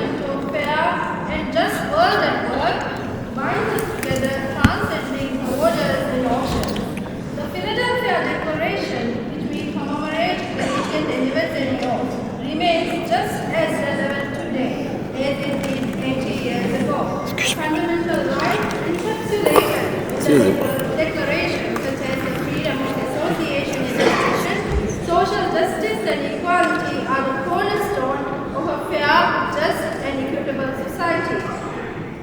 commitment to a fair and just world at work binds us together, transcending borders and oceans. The Philadelphia Declaration, which we commemorate the 80th anniversary of, remains just as relevant today as it did 80 years ago. Fundamental rights encapsulated in the Declaration, such as the freedom of association and expression, social justice and equality, are the cornerstone of a fair, just and equitable society.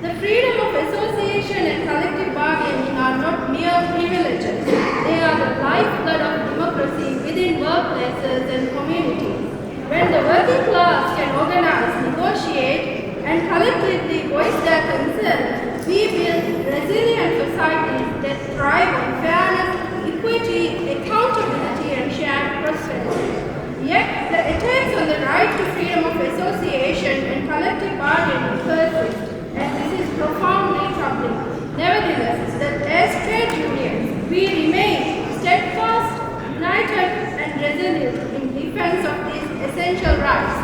The freedom of association and collective bargaining are not mere privileges. They are the lifeblood of democracy within workplaces and communities. When the working class can organize, negotiate, and collectively voice their concerns, we build resilient societies that thrive on fairness, equity, accountability, and shared prosperity. Yet, the attacks on the right to freedom of association and collective bargaining persist, and this is profoundly troubling. Nevertheless, as trade unions, we remain steadfast, united, and resilient in defense of these essential rights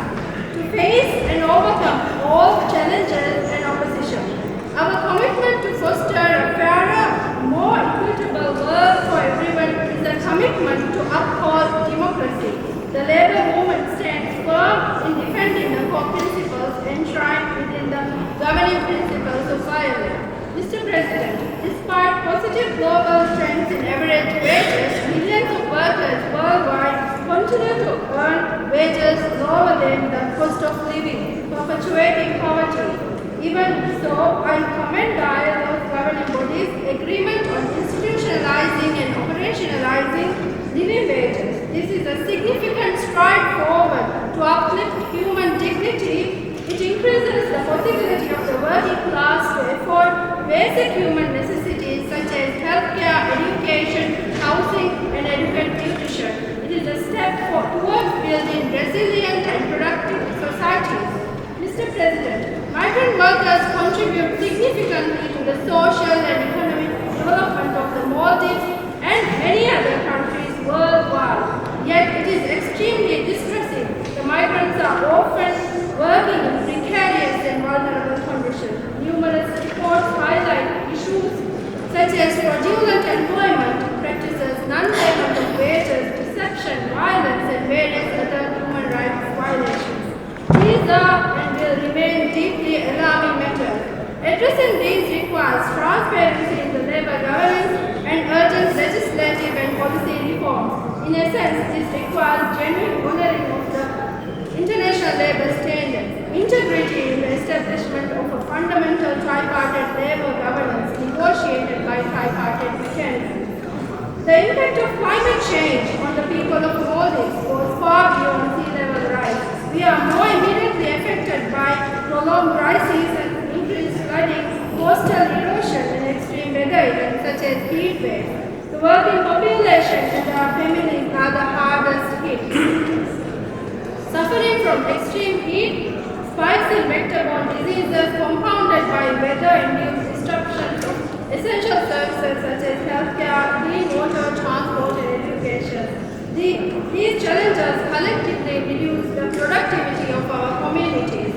to face and overcome all challenges and opposition. Our commitment to foster a fairer, more equitable world for everyone is a commitment to uphold democracy. The labor movement stands firm in defending the core principles enshrined within the governing principles of ILO. Mr. President, despite positive global trends in average wages, millions of workers worldwide continue to earn wages lower than the cost of living, perpetuating poverty. Even so, I commend the ILO's governing body's agreement on institutionalizing and operationalizing living wages. This is a significant stride forward to uplift human dignity. It increases the possibility of the working class to afford basic human necessities such as healthcare, education, housing, and adequate nutrition. It is a step towards building resilient and productive societies. Mr. President, migrant workers contribute significantly to the social and economic development of the Maldives and many other countries worldwide. Yet it is extremely distressing. The migrants are often working in precarious and vulnerable conditions. Numerous reports highlight issues such as fraudulent employment practices, non-payment of wages, deception, violence, and various other human rights violations. These are and will remain deeply alarming matters. Addressing these requires transparency in the labor governance and urgent legislative and policy reforms. In essence, this requires genuine honoring of the international labor standards, integrity in the establishment of a fundamental tripartite labor governance negotiated by tripartite mechanisms. The impact of climate change on the people of Maldives goes far beyond sea level rise. We are more immediately affected by prolonged dry seasons, increased flooding, coastal erosion, and extreme weather events such as heat waves. The working population and our families are the hardest hit. Suffering from extreme heat, spikes in vector-borne diseases compounded by weather-induced disruptions of essential services such as healthcare, clean water, transport, and education. These challenges collectively reduce the productivity of our communities.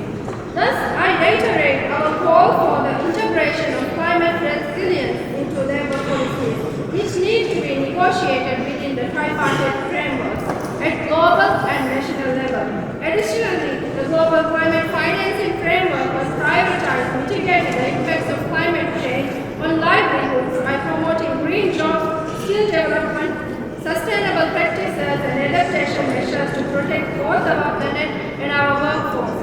Thus, I reiterate our call for the integration of climate resilience into labor policies, which need to be negotiated within the tripartite frameworks at global and national level. Additionally, the global climate financing framework must prioritize mitigating the effects of climate change on livelihoods by promoting green jobs, skill development, sustainable practices, and adaptation measures to protect both our planet and our workforce.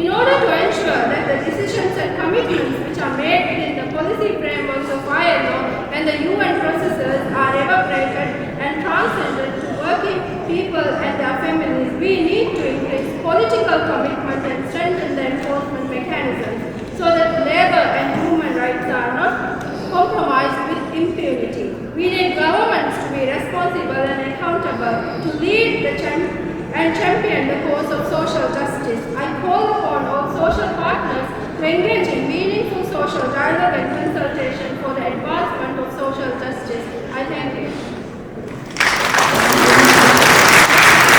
In order to ensure that the decisions and commitments which are made within the policy frameworks of ILO and the UN processes are evaporated and transcended to working people and their families, we need to increase political commitment and strengthen the enforcement mechanisms so that labor and human rights are not compromised with impunity. We need governments to be responsible and accountable to lead and champion the cause of social justice. I call upon all social partners to engage in meaningful